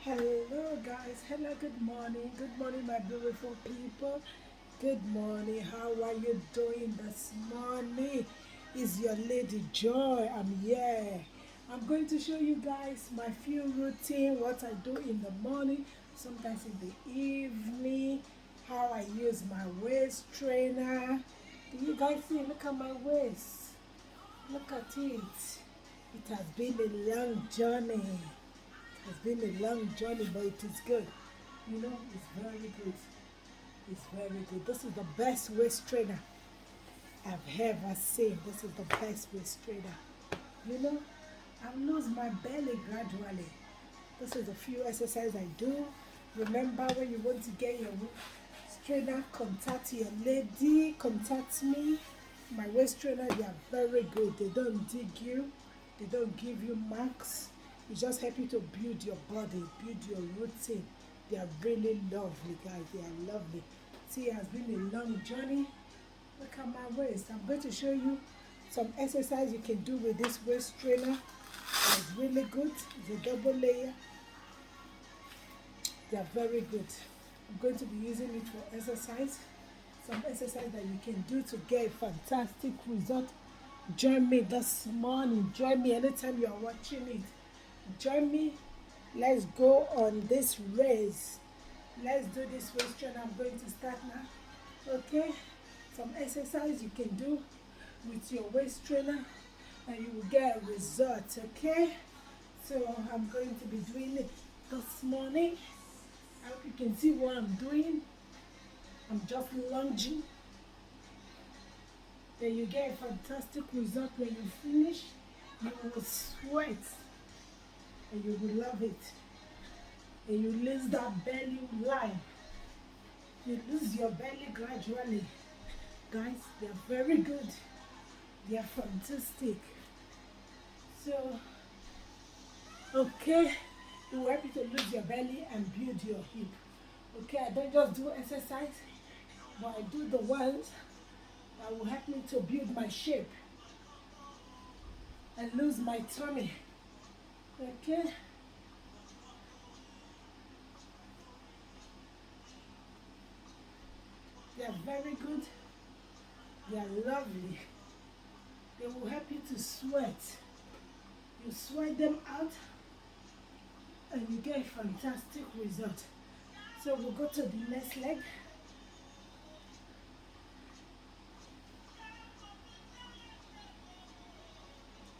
Hello, guys. Hello, good morning. Good morning, my beautiful people. Good morning. How are you doing this morning? Is your lady Joy? I'm here. I'm going to show you guys my few routine, what I do in the morning, sometimes in the evening, how I use my waist trainer. Do you guys see? Look at my waist. Look at it. It has been a long journey. It's been a long journey, but it is good. It's very good. It's very good. This is the best waist trainer I've ever seen. This is the best waist trainer. You know, I lose my belly gradually. This is a few exercises I do. Remember, when you want to get your waist trainer, contact your lady, contact me. My waist trainer, they are very good. They don't dig you. They don't give you marks. It just help you to build your body, build your routine. They are really lovely, guys. They are lovely. See, it has been a long journey. Look at my waist. I'm going to show you some exercise you can do with this waist trainer. It's really good. It's a double layer. They are very good. I'm going to be using it for exercise. Some exercise that you can do to get a fantastic result. Join me this morning. Join me anytime you are watching it. Join me. Let's go on this race. Let's do this waist trainer. I'm going to start now. Okay? Some exercise you can do with your waist trainer and you will get a result. Okay? So I'm going to be doing it this morning. I hope you can see what I'm doing. I'm just lunging. Then you get a fantastic result when you finish. You will sweat and you will love it. And you lose that belly line. You lose your belly gradually. Guys, they're very good. They are fantastic. So, okay, it will help you to lose your belly and build your hip. Okay, I don't just do exercise, but I do the ones that will help me to build my shape and lose my tummy. Okay? They are very good. They are lovely. They will help you to sweat. You sweat them out and you get a fantastic result. So we'll go to the next leg.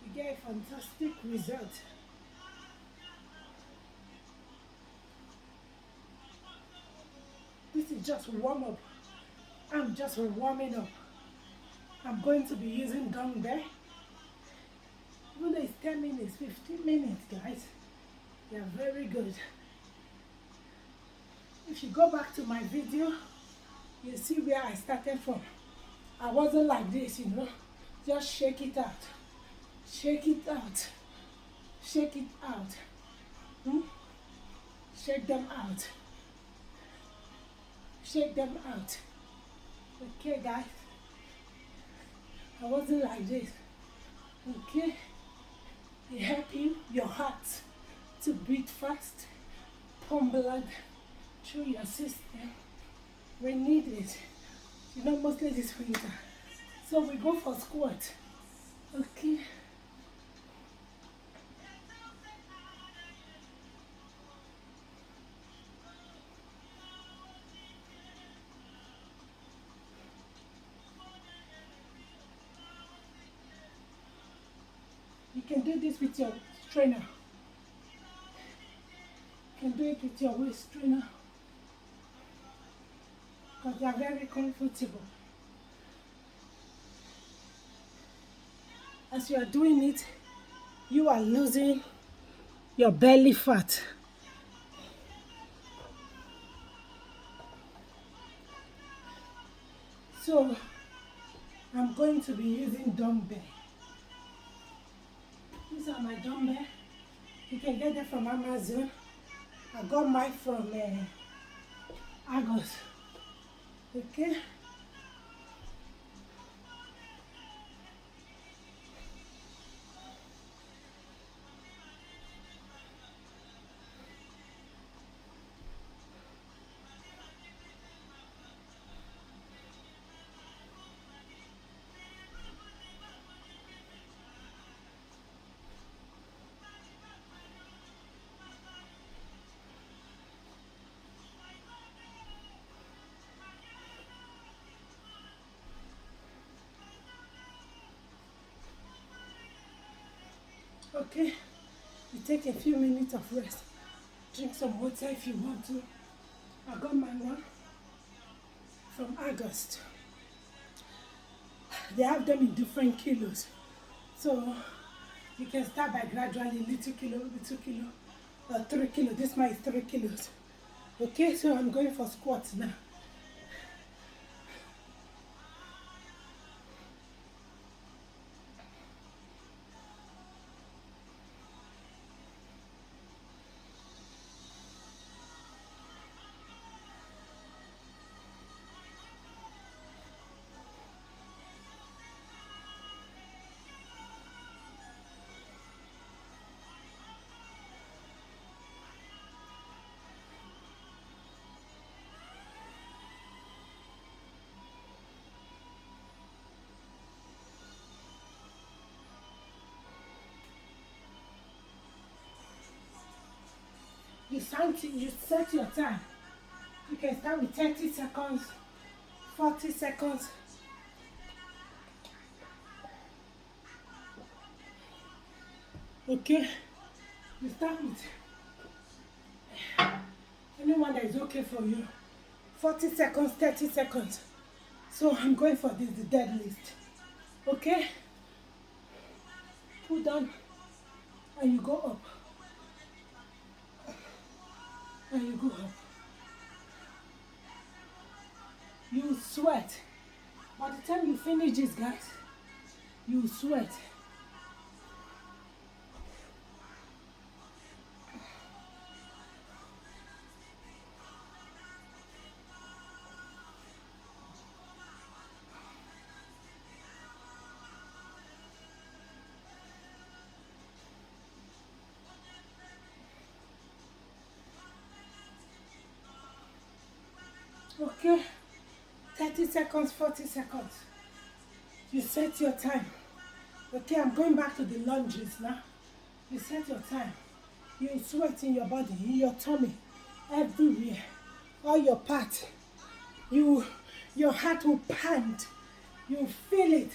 You get a fantastic result. This is just warm up. I'm just warming up. I'm going to be using dumbbell. Even though it's 10 minutes, 15 minutes, guys. They are very good. If you go back to my video, you see where I started from. I wasn't like this, Just shake it out. Shake it out. Shake it out. Shake them out. Shake them out. Okay, guys. I wasn't like this. Okay? It helps your heart to beat fast, pump blood through your system. We need it. Mostly this winter. So we go for squat. Okay? You can do this with your trainer. You can do it with your waist trainer. Because they are very comfortable. As you are doing it, you are losing your belly fat. So I'm going to be using dumbbell. These are my dumbbell. You can get them from Amazon. I got mine from Argos. Okay? Okay, you take a few minutes of rest. Drink some water if you want to. I got my one from August. They have them in different kilos. So you can start by gradually little kilo, or 3 kilo. This one is 3 kilos. Okay, so I'm going for squats now. You set your time. You can start with 30 seconds, 40 seconds. Okay, you start with anyone that is okay for you. 40 seconds, 30 seconds. So I'm going for this, the deadlift. Okay? Pull down and you go up. And you go up. You sweat. By the time you finish this, guys, you sweat. Okay? 30 seconds, 40 seconds. You set your time. Okay, I'm going back to the lunges now. You set your time. You sweat in your body, in your tummy, everywhere, all your parts. Your heart will pant. You feel it.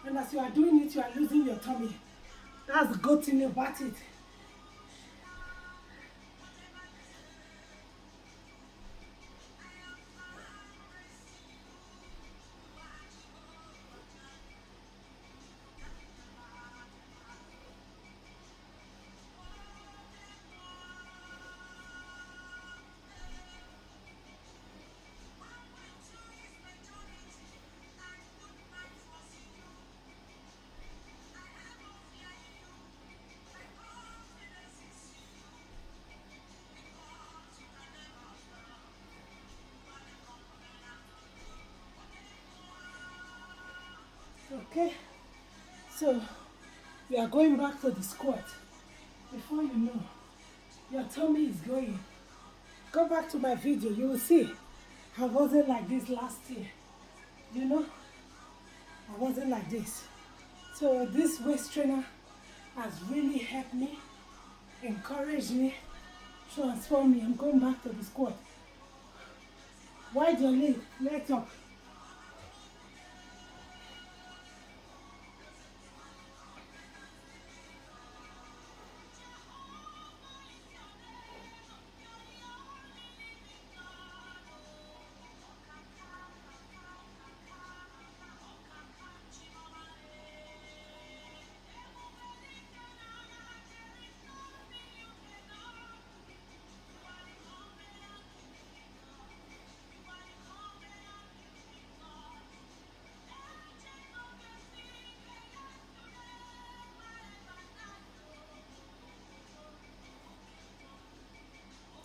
And as you are doing it, you are losing your tummy. That's the good thing about it. Okay? So, we are going back to the squat. Before you know, your tummy is going. Go back to my video, you will see. I wasn't like this last year. You know? I wasn't like this. So this waist trainer has really helped me, encouraged me, transformed me. I'm going back to the squat. Wide your leg, legs up.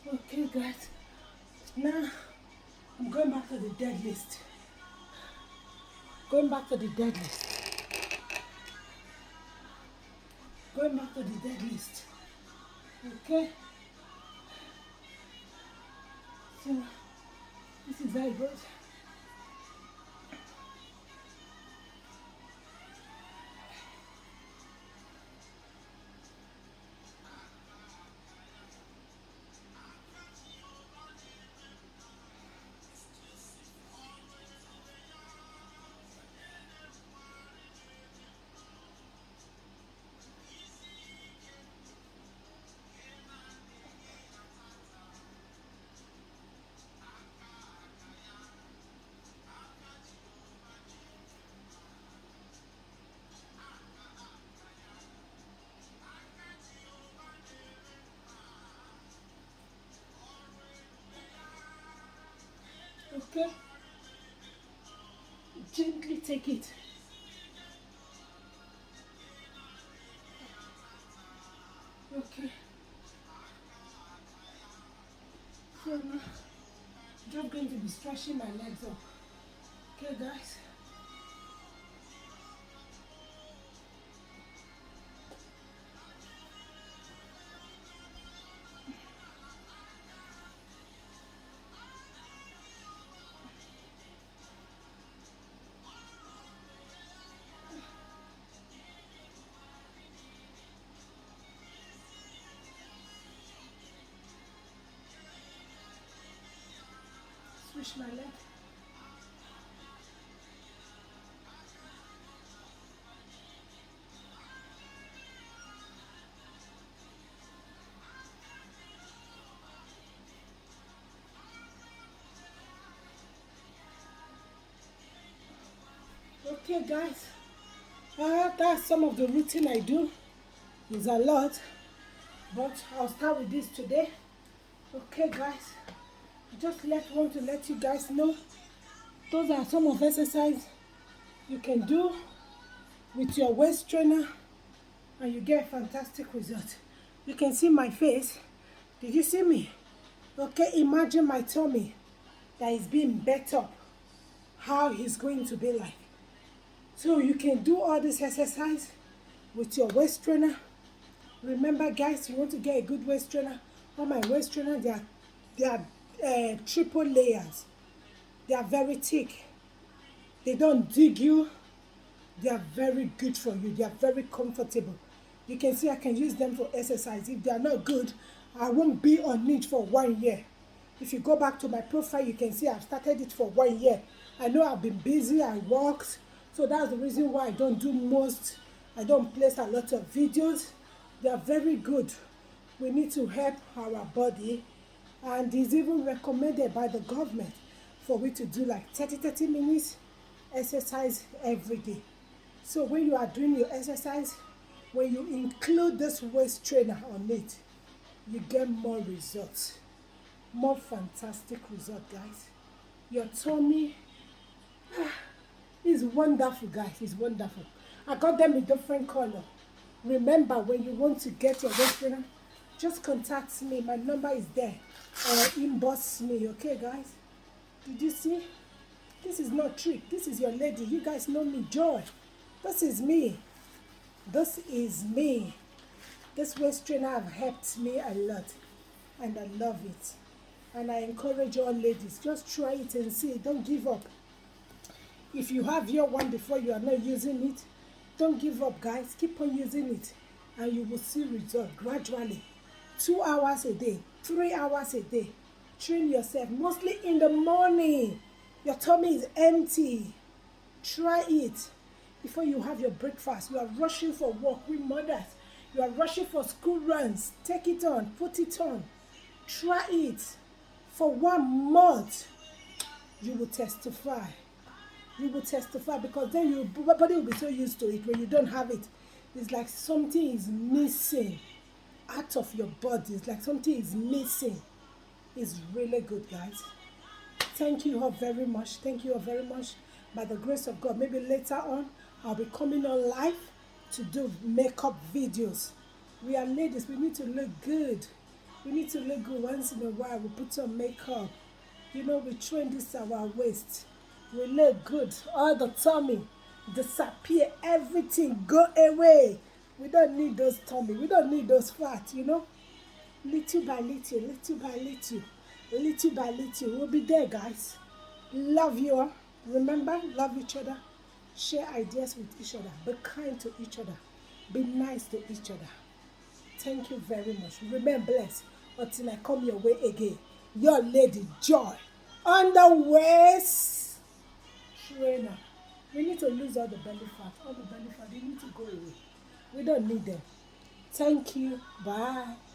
Okay, guys. Now, I'm going back to the deadlift. Going back to the deadlift. Going back to the deadlift. Okay? So, this is how it goes. Okay? Gently take it. Okay. So now, just going to be stretching my legs up. Okay, guys? Switch my leg. Okay, guys. That's some of the routine I do. It's a lot, but I'll start with this today. Okay, guys. Just want to let you guys know those are some of exercise you can do with your waist trainer, and you get fantastic results. You can see my face. Did you see me? Okay, imagine my tummy that is being bet up. How it's going to be like. So you can do all this exercise with your waist trainer. Remember, guys, you want to get a good waist trainer. On my waist trainer, they are triple layers. They are very thick. They don't dig you. They are very good for you. They are very comfortable. You can see I can use them for exercise. If they are not good, I won't be on it for 1 year. If you go back to my profile, you can see I've started it for 1 year. I know I've been busy, I worked, so that's the reason why I don't place a lot of videos. They are very good. We need to help our body, and it's even recommended by the government for we to do like 30 minutes exercise every day. So when you are doing your exercise, when you include this waist trainer on it, you get more results. More fantastic result, guys. Your tummy is wonderful, guys. It's wonderful. I got them in different color. Remember, when you want to get your waist trainer, just contact me. My number is there. Or inbox me, okay, guys? Did you see? This is not trick. This is your lady. You guys know me, Joy. This is me. This is me. This waist trainer have helped me a lot, and I love it. And I encourage all ladies, just try it and see. Don't give up. If you have your one before you are not using it, don't give up, guys. Keep on using it, and you will see results gradually. 2 hours a day, 3 hours a day. Train yourself, mostly in the morning. Your tummy is empty. Try it before you have your breakfast. You are rushing for work with mothers. You are rushing for school runs. Take it on, put it on. Try it for 1 month. You will testify. You will testify, because then your body will be so used to it. When you don't have it, it's like something is missing out of your body. It's like something is missing. It's really good, guys. Thank you all very much. Thank you all very much. By the grace of God, maybe later on, I'll be coming on live to do makeup videos. We are ladies. We need to look good. We need to look good once in a while. We put on makeup. You know, we train this our waist. We look good. All the tummy disappear. Everything go away. We don't need those tummy. We don't need those fat, you know. Little by little, little by little, little by little. We'll be there, guys. Love you all. Remember, love each other. Share ideas with each other. Be kind to each other. Be nice to each other. Thank you very much. Remain blessed until I come your way again. Your lady Joy on the waist trainer. We need to lose all the belly fat. All the belly fat, they need to go away. We don't need them. Thank you. Bye.